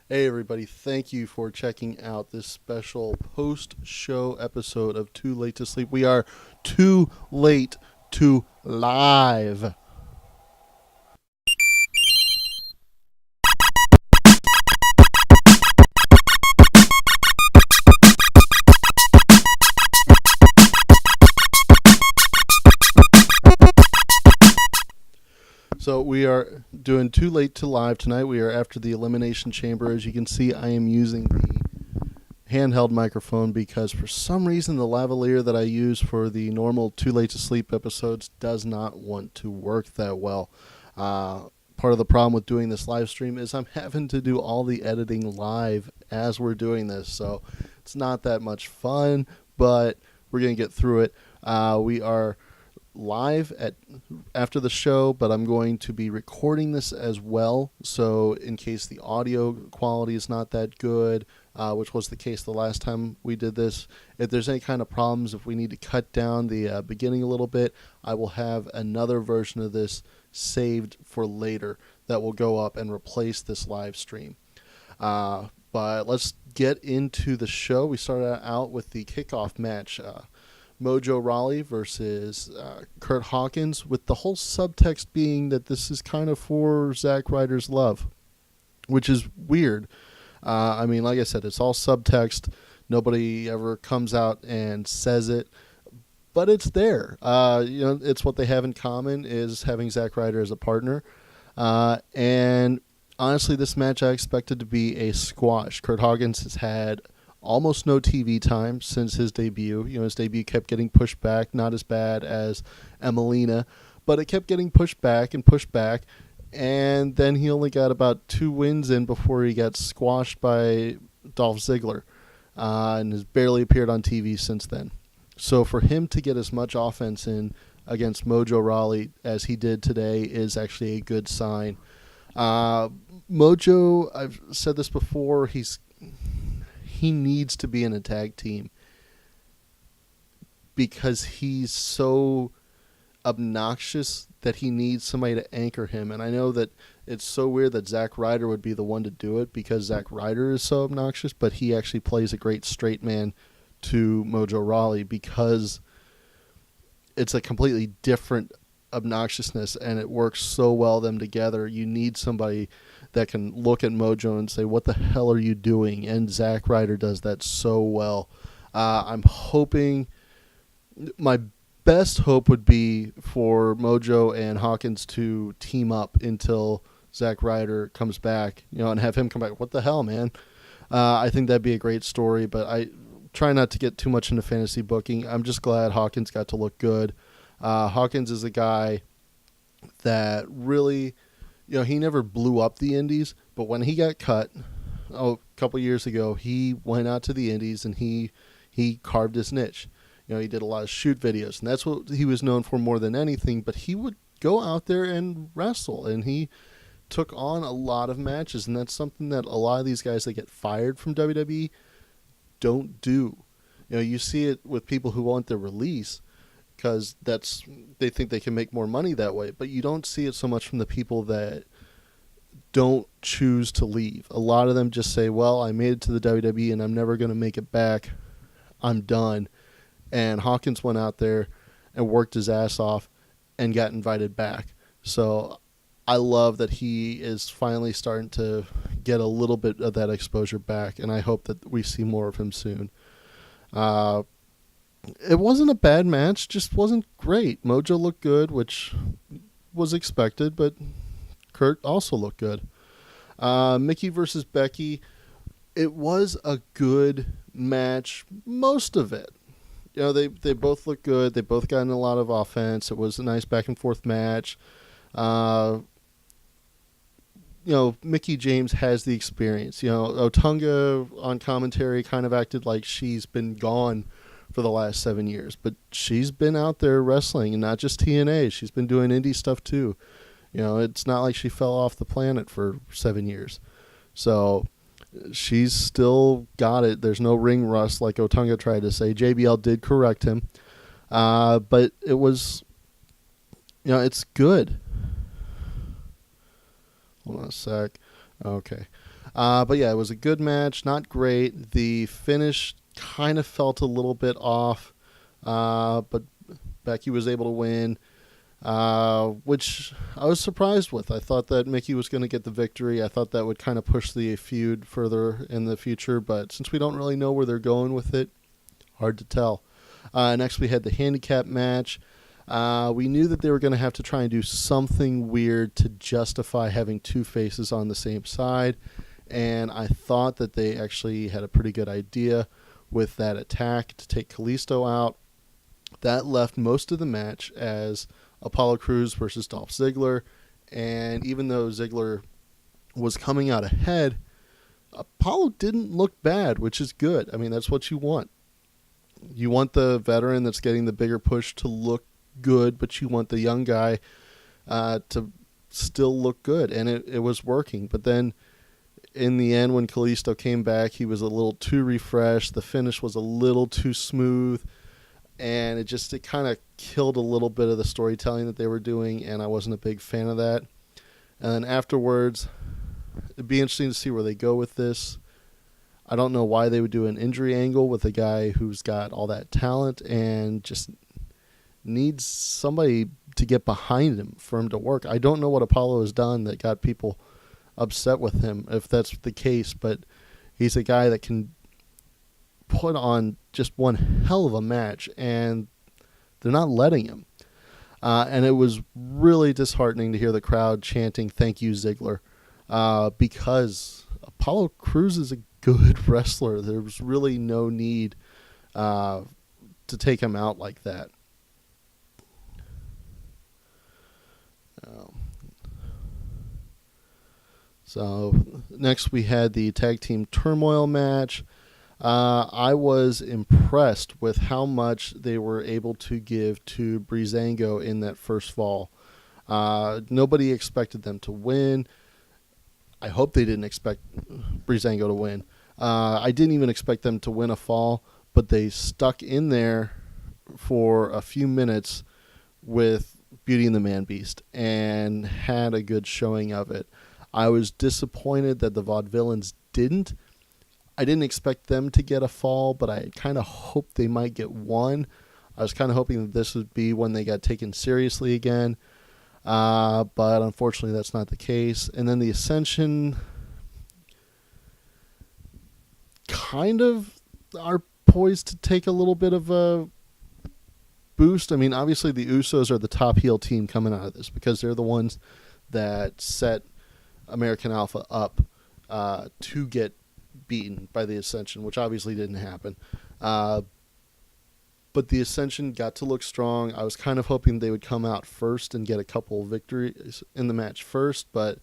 Hey everybody, thank you for checking out this special post-show episode of Too Late to Sleep. We are too late to live. So we are doing Too Late to Live tonight. We are after the Elimination Chamber. As you can see, I am using the handheld microphone because for some reason the lavalier that I use for the normal Too Late to Sleep episodes does not want to work that well. Part of the problem with doing this live stream is I'm having to do all the editing live as we're doing this. So it's not that much fun, but we're going to get through it. We are live after the show, but I'm going to be recording this as well, so in case the audio quality is not that good, which was the case the last time we did this, if there's any kind of problems, if we need to cut down the beginning a little bit, I will have another version of this saved for later that will go up and replace this live stream. But let's get into the show. We started out with the kickoff match. Mojo Rawley versus Curt Hawkins, with the whole subtext being that this is kind of for Zack Ryder's love, which is weird. I mean, like I said, it's all subtext. Nobody ever comes out and says it, but it's there. It's what they have in common is having Zack Ryder as a partner. And honestly, this match I expected to be a squash. Curt Hawkins has had almost no TV time since his debut. His debut kept getting pushed back, not as bad as Emelina, but it kept getting pushed back, and then he only got about 2 wins in before he got squashed by Dolph Ziggler, and has barely appeared on TV since then. So for him to get as much offense in against Mojo Rawley as he did today is actually a good sign. Mojo, I've said this before, he needs to be in a tag team because he's so obnoxious that he needs somebody to anchor him. And I know that it's so weird that Zack Ryder would be the one to do it because Zack Ryder is so obnoxious, but he actually plays a great straight man to Mojo Rawley because it's a completely different obnoxiousness and it works so well them together. You need somebody that can look at Mojo and say, what the hell are you doing? And Zack Ryder does that so well. I'm hoping, my best hope would be for Mojo and Hawkins to team up until Zack Ryder comes back, and have him come back. What the hell, man? I think that'd be a great story, but I try not to get too much into fantasy booking. I'm just glad Hawkins got to look good. Hawkins is a guy that really, he never blew up the indies, but when he got cut a couple years ago, he went out to the indies and he carved his niche. He did a lot of shoot videos, and that's what he was known for more than anything, but he would go out there and wrestle, and he took on a lot of matches, and that's something that a lot of these guys that get fired from WWE don't do. You see it with people who want their release because they think they can make more money that way, but you don't see it so much from the people that don't choose to leave. A lot of them just say, well, I made it to the WWE and I'm never going to make it back. I'm done. And Hawkins went out there and worked his ass off and got invited back. So I love that he is finally starting to get a little bit of that exposure back, and I hope that we see more of him soon. It wasn't a bad match, just wasn't great. Mojo looked good, which was expected, but Curt also looked good. Nikki versus Becky, it was a good match, most of it. They both looked good. They both got in a lot of offense. It was a nice back and forth match. Mickie James has the experience. Otunga on commentary kind of acted like she's been gone for the last 7 years, but she's been out there wrestling, and not just TNA. She's been doing indie stuff too. It's not like she fell off the planet for 7 years. So she's still got it. There's no ring rust like Otunga tried to say. JBL did correct him. But it was, it's good. Hold on a sec. Okay. But yeah, it was a good match. Not great. The finish kind of felt a little bit off, but Becky was able to win, which I was surprised with. I thought that Mickey was going to get the victory. I thought that would kind of push the feud further in the future, but since we don't really know where they're going with it, hard to tell. Next, we had the handicap match. We knew that they were going to have to try and do something weird to justify having two faces on the same side, and I thought that they actually had a pretty good idea with that attack to take Kalisto out. That left most of the match as Apollo Crews versus Dolph Ziggler, and even though Ziggler was coming out ahead, Apollo didn't look bad, which is good. I mean, that's what you want. You want the veteran that's getting the bigger push to look good, but you want the young guy to still look good, and it was working. But then in the end, when Kalisto came back, he was a little too refreshed. The finish was a little too smooth, and it kind of killed a little bit of the storytelling that they were doing, and I wasn't a big fan of that. And then afterwards, it'd be interesting to see where they go with this. I don't know why they would do an injury angle with a guy who's got all that talent and just needs somebody to get behind him for him to work. I don't know what Apollo has done that got people upset with him, if that's the case, but he's a guy that can put on just one hell of a match, and they're not letting him. And it was really disheartening to hear the crowd chanting, "Thank you, Ziggler," because Apollo Crews is a good wrestler. There was really no need to take him out like that. So next we had the Tag Team Turmoil match. I was impressed with how much they were able to give to Breezango in that first fall. Nobody expected them to win. I hope they didn't expect Breezango to win. I didn't even expect them to win a fall, but they stuck in there for a few minutes with Beauty and the Man Beast and had a good showing of it. I was disappointed that the Vaudevillains didn't. I didn't expect them to get a fall, but I kind of hoped they might get one. I was kind of hoping that this would be when they got taken seriously again, but unfortunately that's not the case. And then the Ascension kind of are poised to take a little bit of a boost. I mean, obviously the Usos are the top heel team coming out of this because they're the ones that set American Alpha up to get beaten by the Ascension, which obviously didn't happen. But the Ascension got to look strong. I was kind of hoping they would come out first and get a couple of victories in the match first, but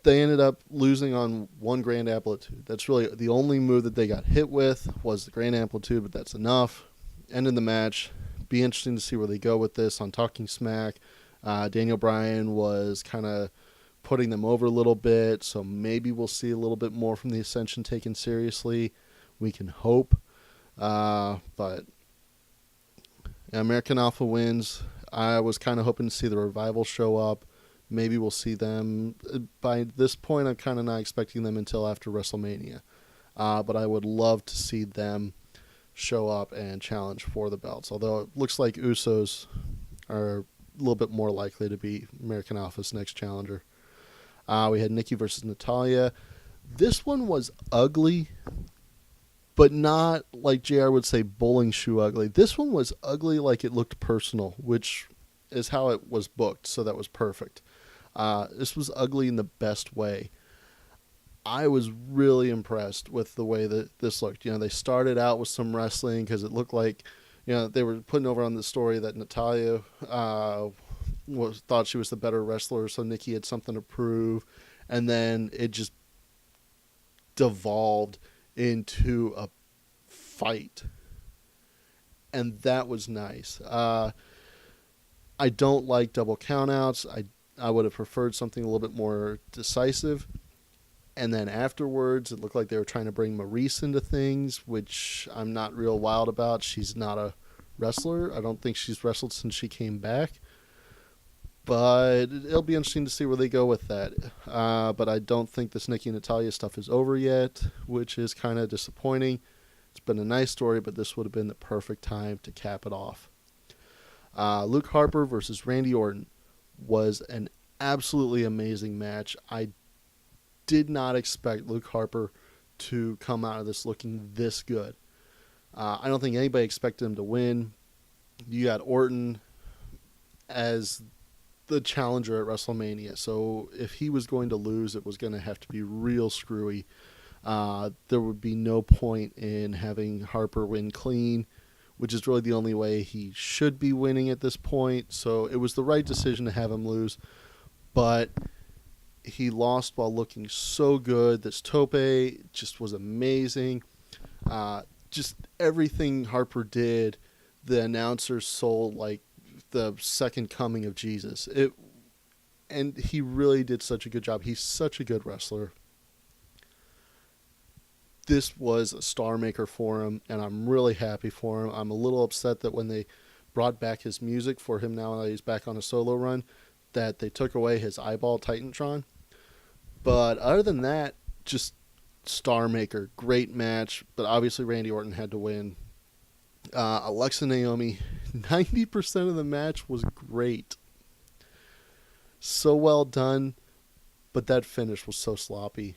they ended up losing on one Grand Amplitude. That's really the only move that they got hit with was the Grand Amplitude, but that's enough. End of the match. Be interesting to see where they go with this on Talking Smack. Daniel Bryan was kind of putting them over a little bit, so maybe we'll see a little bit more from the Ascension taken seriously. We can hope. But American Alpha wins. I was kind of hoping to see the Revival show up. Maybe we'll see them. By this point, I'm kind of not expecting them until after WrestleMania. But I would love to see them show up and challenge for the belts. Although it looks like Usos are a little bit more likely to be American Alpha's next challenger. We had Nikki versus Natalya. This one was ugly, but not like JR would say bowling shoe ugly. This one was ugly like it looked personal, which is how it was booked, so that was perfect. This was ugly in the best way. I was really impressed with the way that this looked. You know, they started out with some wrestling because it looked like, you know, they were putting over on the story that Natalya thought she was the better wrestler, so Nikki had something to prove, and then it just devolved into a fight, and that was nice. I don't like double countouts. I would have preferred something a little bit more decisive. And then afterwards, it looked like they were trying to bring Maurice into things, which I'm not real wild about. She's not a wrestler. I don't think she's wrestled since she came back. But it'll be interesting to see where they go with that. But I don't think this Nikki and Natalya stuff is over yet, which is kind of disappointing. It's been a nice story, but this would have been the perfect time to cap it off. Luke Harper versus Randy Orton was an absolutely amazing match. I did not expect Luke Harper to come out of this looking this good. I don't think anybody expected him to win. You got Orton as the challenger at WrestleMania, so if he was going to lose, it was going to have to be real screwy. There would be no point in having Harper win clean, which is really the only way he should be winning at this point. So it was the right decision to have him lose, but he lost while looking so good. This tope just was amazing. Just everything Harper did, the announcers sold like the second coming of Jesus. And he really did such a good job. He's such a good wrestler. This was a star maker for him, and I'm really happy for him. I'm a little upset that when they brought back his music for him now that he's back on a solo run, that they took away his eyeball Titantron. But other than that, just star maker. Great match, but obviously Randy Orton had to win. Alexa Naomi, 90% of the match was great. So well done, but that finish was so sloppy.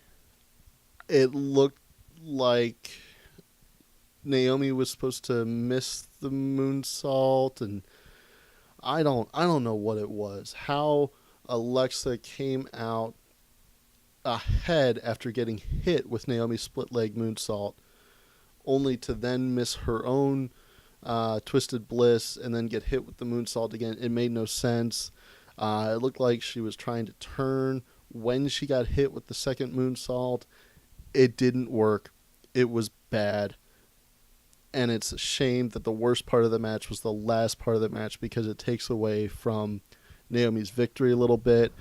It looked like Naomi was supposed to miss the moonsault, and I don't know what it was. How Alexa came out ahead after getting hit with Naomi's split leg moonsault, only to then miss her own twisted bliss and then get hit with the moonsault again. It made no sense. It looked like she was trying to turn when she got hit with the second moonsault. It didn't work. It was bad. And it's a shame that the worst part of the match was the last part of the match, because it takes away from Naomi's victory a little bit.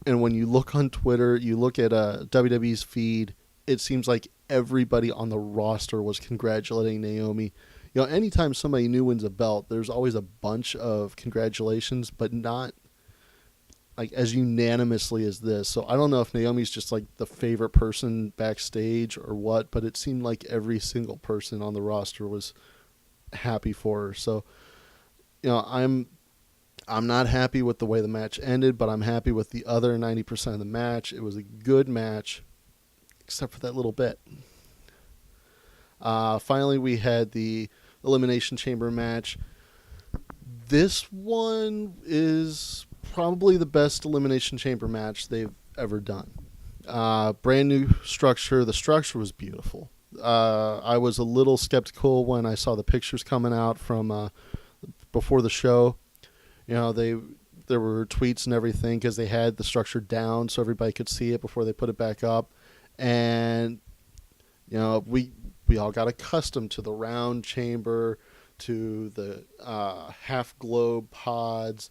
And when you look on Twitter, you look at WWE's feed, it seems like everybody on the roster was congratulating Naomi. You know, anytime somebody new wins a belt, there's always a bunch of congratulations, but not like as unanimously as this. So I don't know if Naomi's just like the favorite person backstage or what, but it seemed like every single person on the roster was happy for her. So, you know, I'm not happy with the way the match ended, but I'm happy with the other 90% of the match. It was a good match, except for that little bit. Finally, we had the Elimination Chamber match. This one is probably the best Elimination Chamber match they've ever done. Brand new structure. The structure was beautiful. I was a little skeptical when I saw the pictures coming out from before the show. You know, there were tweets and everything because they had the structure down so everybody could see it before they put it back up. And, you know, we all got accustomed to the round chamber, to the half globe pods,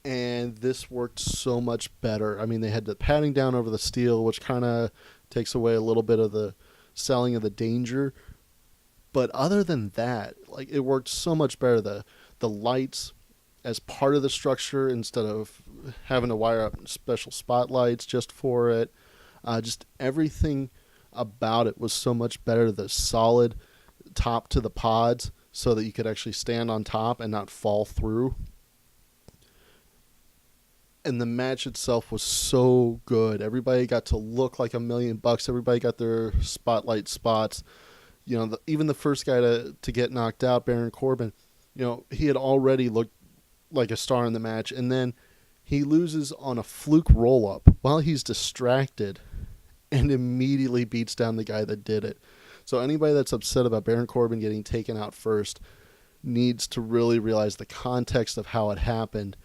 and this worked so much better. I mean, they had the padding down over the steel, which kind of takes away a little bit of the selling of the danger. But other than that, like, it worked so much better. The lights as part of the structure instead of having to wire up special spotlights just for it. Just everything about it was so much better. The solid top to the pods so that you could actually stand on top and not fall through. And the match itself was so good. Everybody got to look like $1,000,000. Everybody got their spotlight spots. You know, even the first guy to get knocked out, Baron Corbin, you know, he had already looked like a star in the match. And then he loses on a fluke roll-up while he's distracted and immediately beats down the guy that did it. So anybody that's upset about Baron Corbin getting taken out first needs to really realize the context of how it happened,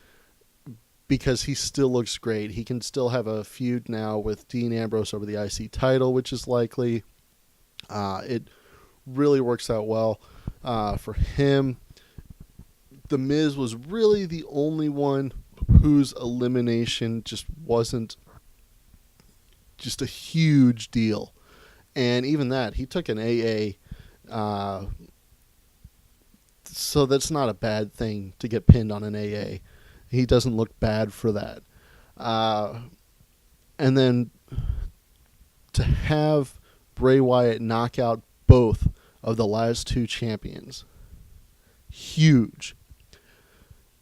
because he still looks great. He can still have a feud now with Dean Ambrose over the IC title, which is likely. It really works out well for him. The Miz was really the only one whose elimination just wasn't just a huge deal. And even that, he took an AA So that's not a bad thing to get pinned on an AA. He doesn't look bad for that. And then to have Bray Wyatt knock out both of the last two champions, huge.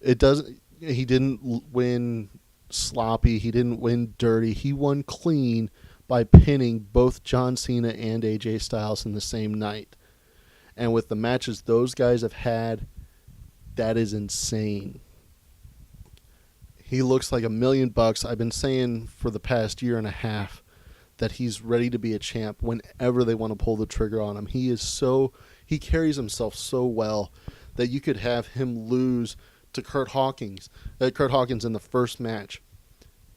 He didn't win sloppy. He didn't win dirty. He won clean by pinning both John Cena and AJ Styles in the same night. And with the matches those guys have had, that is insane. He looks like $1 million. I've been saying for the past year and a half that he's ready to be a champ whenever they want to pull the trigger on him. He carries himself so well that you could have him lose to Curt Hawkins in the first match.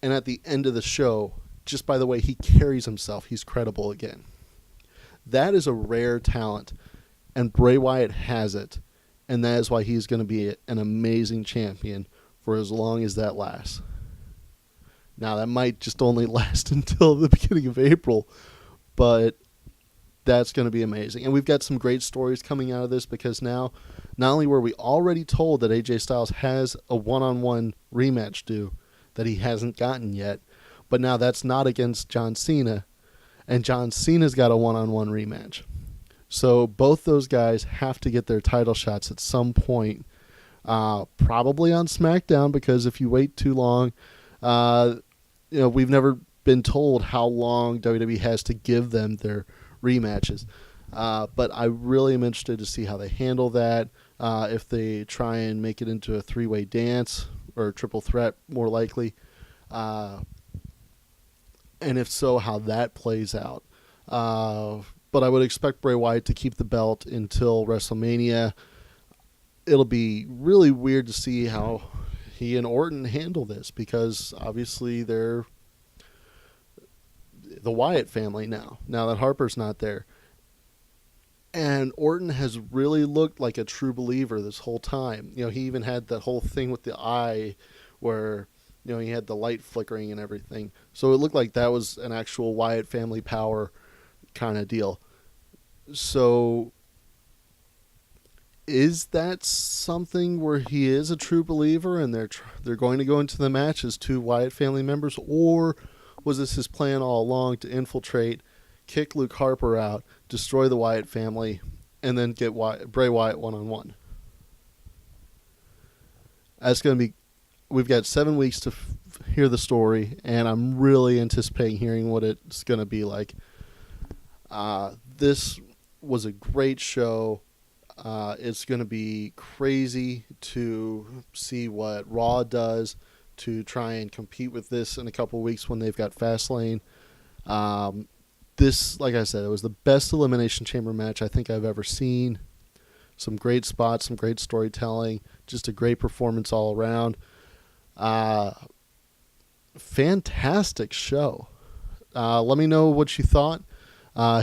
And at the end of the show, just by the way he carries himself, he's credible again. That is a rare talent, and Bray Wyatt has it, and that is why he's going to be an amazing champion for as long as that lasts. Now, that might just only last until the beginning of April, but that's going to be amazing. And we've got some great stories coming out of this, because now, not only were we already told that AJ Styles has a one-on-one rematch due that he hasn't gotten yet, but now that's not against John Cena, and John Cena's got a one-on-one rematch. So both those guys have to get their title shots at some point, probably on Smackdown, because if you wait too long, we've never been told how long WWE has to give them their rematches. But I really am interested to see how they handle that. If they try and make it into a three-way dance or a triple threat, more likely. And if so, how that plays out. But I would expect Bray Wyatt to keep the belt until WrestleMania. It'll be really weird to see how he and Orton handle this, because obviously they're the Wyatt family now that Harper's not there. And Orton has really looked like a true believer this whole time. He even had that whole thing with the eye where, he had the light flickering and everything. So it looked like that was an actual Wyatt family power kind of deal. So is that something where he is a true believer and they're going to go into the match as two Wyatt family members, or was this his plan all along to infiltrate, kick Luke Harper out, destroy the Wyatt family, and then get Bray Wyatt one-on-one? That's going to be... We've got 7 weeks to hear the story, and I'm really anticipating hearing what it's going to be like. This was a great show. It's going to be crazy to see what Raw does to try and compete with this in a couple weeks when they've got Fastlane. This, like I said, it was the best Elimination Chamber match I think I've ever seen. Some great spots, some great storytelling, just a great performance all around. Fantastic show. Let me know what you thought.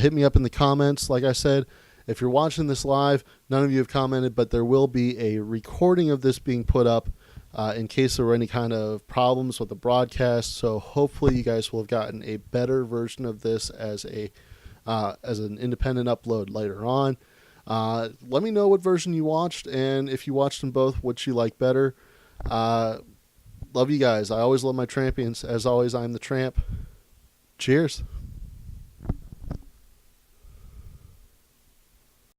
Hit me up in the comments. Like I said, if you're watching this live, none of you have commented, but there will be a recording of this being put up in case there were any kind of problems with the broadcast. So hopefully you guys will have gotten a better version of this as an independent upload later on. Let me know what version you watched, and if you watched them both, what you like better. Love you guys. I always love my champions. As always, I'm the Tramp. Cheers.